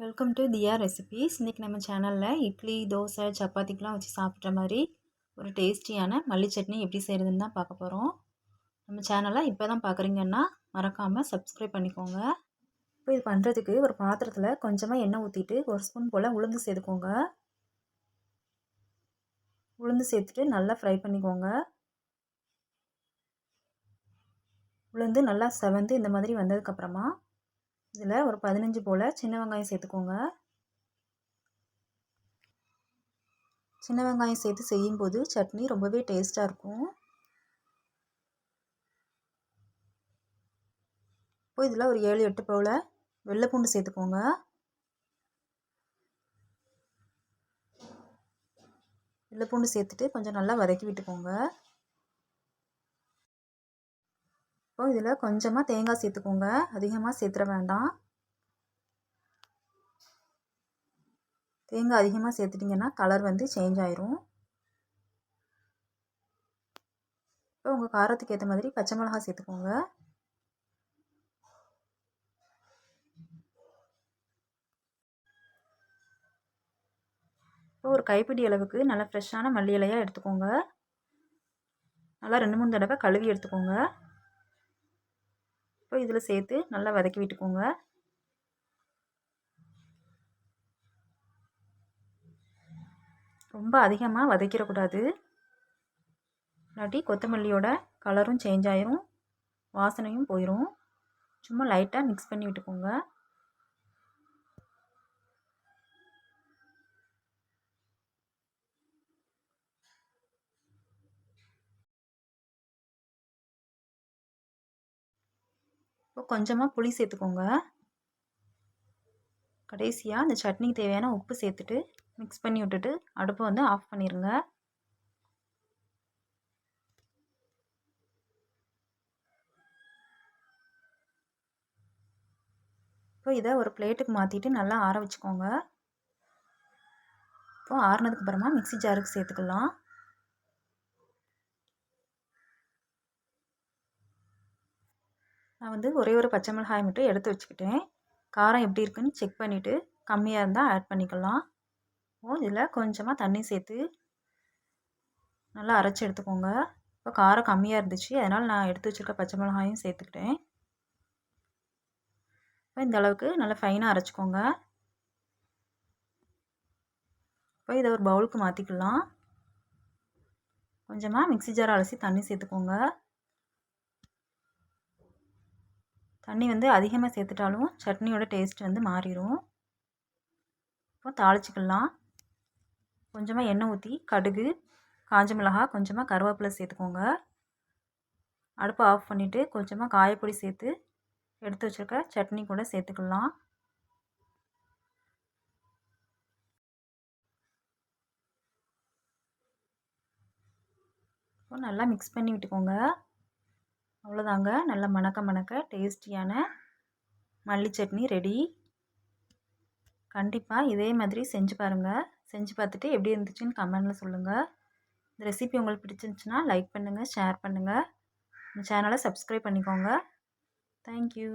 Welcome to Diya recipes. இன்றைக்கி நம்ம சேனலில் இட்லி, தோசை, சப்பாத்திக்கெலாம் வச்சு சாப்பிட்ற மாதிரி ஒரு டேஸ்டியான மல்லி சட்னி எப்படி செய்கிறதுன்னு தான் பார்க்க போகிறோம். நம்ம சேனலை இப்போ தான் பார்க்குறீங்கன்னா மறக்காமல் சப்ஸ்கிரைப் பண்ணிக்கோங்க. இப்போ இது பண்ணுறதுக்கு ஒரு பாத்திரத்தில் கொஞ்சமாக எண்ணெய் ஊற்றிட்டு ஒரு ஸ்பூன் போல் உளுந்து சேர்த்துக்கோங்க. உளுந்து சேர்த்துட்டு நல்லா ஃப்ரை பண்ணிக்கோங்க. உளுந்து நல்லா செவந்து இந்த மாதிரி வந்ததுக்கப்புறமா இதில் ஒரு 15 போல் சின்ன வெங்காயம் சேர்த்துக்கோங்க. சின்ன வெங்காயம் சேர்த்து செய்யும்போது சட்னி ரொம்பவே டேஸ்ட்டாக இருக்கும். இப்போ இதில் ஒரு 7-8 போல் வெள்ளை பூண்டு சேர்த்துக்கோங்க. வெள்ளை பூண்டு சேர்த்துட்டு கொஞ்சம் நல்லா வதக்கி விட்டுக்கோங்க. இப்போ இதில் கொஞ்சமாக தேங்காய் சேர்த்துக்கோங்க, அதிகமாக சேர்த்துட வேண்டாம். தேங்காய் அதிகமாக சேர்த்துட்டிங்கன்னா கலர் வந்து சேஞ்ச் ஆயிரும். இப்போ உங்கள் காரத்துக்கு ஏற்ற மாதிரி பச்சை மிளகாய் சேர்த்துக்கோங்க. இப்போ ஒரு கைப்பிடி அளவுக்கு நல்லா ஃப்ரெஷ்ஷான மல்லி இலையாக எடுத்துக்கோங்க. நல்லா 2-3 தடவை கழுவி எடுத்துக்கோங்க. இப்போ இதில் சேர்த்து நல்லா வதக்கி விட்டுக்கோங்க. ரொம்ப அதிகமாக வதக்கிடக்கூடாது, இல்லாட்டி கொத்தமல்லியோட கலரும் சேஞ்ச் ஆயிரும், வாசனையும் போயிடும். சும்மா லைட்டாக மிக்ஸ் பண்ணி விட்டுக்கோங்க. இப்போ கொஞ்சமாக புளி சேர்த்துக்கோங்க. கடைசியாக இந்த சட்னிக்கு தேவையான உப்பு சேர்த்துட்டு மிக்ஸ் பண்ணி விட்டுட்டு அடுப்பை வந்து ஆஃப் பண்ணிடுங்க. இப்போ இதை ஒரு பிளேட்டுக்கு மாற்றிட்டு நல்லா ஆற வச்சுக்கோங்க. இப்போ ஆறுனதுக்கு அப்புறமா மிக்ஸி ஜாருக்கு சேர்த்துக்கலாம். நான் வந்து ஒரே ஒரு பச்சை மிளகாய் மட்டும் எடுத்து வச்சுக்கிட்டேன். காரம் எப்படி இருக்குன்னு செக் பண்ணிவிட்டு கம்மியாக இருந்தால் ஆட் பண்ணிக்கலாம். இதில் கொஞ்சமாக தண்ணி சேர்த்து நல்லா அரைச்சி எடுத்துக்கோங்க. இப்போ காரம் கம்மியாக இருந்துச்சு, அதனால் நான் எடுத்து வச்சுருக்க பச்சை மிளகாயும் சேர்த்துக்கிட்டேன். இப்போ இந்த அளவுக்கு நல்லா ஃபைனாக அரைச்சிக்கோங்க. இப்போ இதை ஒரு பவுலுக்கு மாற்றிக்கலாம். கொஞ்சமாக மிக்ஸி ஜார் அலசி தண்ணி சேர்த்துக்கோங்க. தண்ணி வந்து அதிகமாக சேர்த்துட்டாலும் சட்னியோட டேஸ்ட் வந்து மாறிடும். இப்போ தாளிச்சிக்கலாம். கொஞ்சமாக எண்ணெய் ஊற்றி கடுகு, காஞ்ச மிளகாய், கொஞ்சமாக கருவேப்பிலை சேர்த்துக்கோங்க. அடுப்பை ஆஃப் பண்ணிவிட்டு கொஞ்சமாக காயப்பொடி சேர்த்து எடுத்து வச்சுருக்க சட்னி கூட சேர்த்துக்கலாம். இப்போ நல்லா மிக்ஸ் பண்ணி விட்டுக்கோங்க. அவ்வளோதாங்க, நல்லா மணக்க மணக்க டேஸ்டியான மல்லி சட்னி ரெடி. கண்டிப்பாக இதே மாதிரி செஞ்சு பாருங்கள். செஞ்சு பார்த்துட்டு எப்படி இருந்துச்சுன்னு கமெண்டில் சொல்லுங்கள். இந்த ரெசிபி உங்களுக்கு பிடிச்சிருந்துச்சுன்னா லைக் பண்ணுங்கள், ஷேர் பண்ணுங்கள். நம்ம சேனலை சப்ஸ்கிரைப் பண்ணிக்கோங்க. தேங்க்யூ.